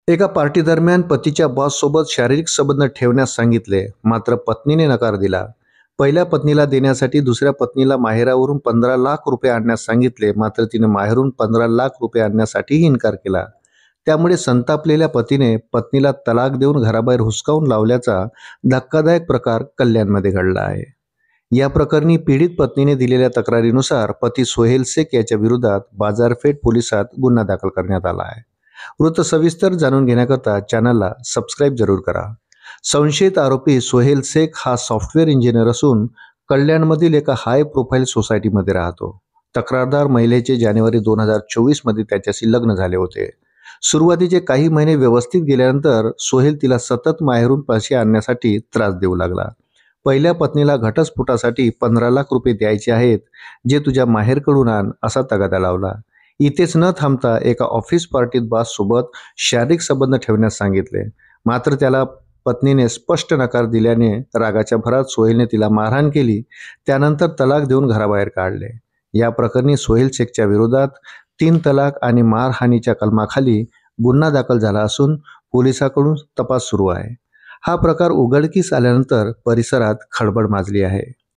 एका पार्टी दरम्यान पतीच्या बॉस सोबत शारीरिक संबंध ठेवण्यास सांगितले, मात्र पत्नीने नकार दिला. पहिल्या पत्नीला देण्यासाठी दुसऱ्या पत्नीला माहेरावरून 15 लाख रुपये आणण्यास सांगितले, मात्र तिने माहेरून 15 लाख रुपये आणण्यासाठीही इन्कार केला. त्यामुळे संतापलेल्या पतीने पत्नीला तलाक देऊन घराबाहेर हुसकावून लावल्याचा धक्कादायक प्रकार कल्याणमध्ये घडला आहे. या प्रकरणी पीडित पत्नीने दिलेल्या तक्रारीनुसार पती सोहेल शेख याच्या विरोधात बाजारपेठ पोलिसात गुन्हा दाखल करण्यात आला आहे. वृत्त सविस्तर जाणून घेण्याकरता चॅनलला सबस्क्राईब जरूर करा. संशयित आरोपी सोहेल शेख हा सॉफ्टवेअर इंजिनियर असून कल्याणमधील एका हाय प्रोफाईल सोसायटीमध्ये राहतो. तक्रारदार महिलेचे जानेवारी 2024 मध्ये त्याच्याशी लग्न झाले होते. सुरुवातीचे काही महिने व्यवस्थित गेल्यानंतर सोहेल तिला सतत माहेरून पैसे आणण्यासाठी त्रास देऊ लागला. पहिल्या पत्नीला घटस्फोटासाठी 15 लाख रुपये द्यायचे आहेत, जे तुझ्या माहेरकडून आण, असा तगादा लावला. इथेच न थांबता एका ऑफिस पार्टीत बॉस सोबत शारीरिक संबंध ठेवण्यास सांगितले, मात्र त्याला पत्नीने स्पष्ट नकार दिल्याने रागाच्या भरात सोहेलने तिला मारहाण केली. त्यानंतर तलाक देऊन घराबाहेर काढले. या प्रकरणी सोहेल शेखच्या विरोधात 3 तलाक आणि मारहाणीच्या कलमाखाली गुन्हा दाखल झाला असून पोलिसांकडून तपास सुरू आहे. हा प्रकार उघडकीस आल्यानंतर परिसरात खळबळ माजली आहे.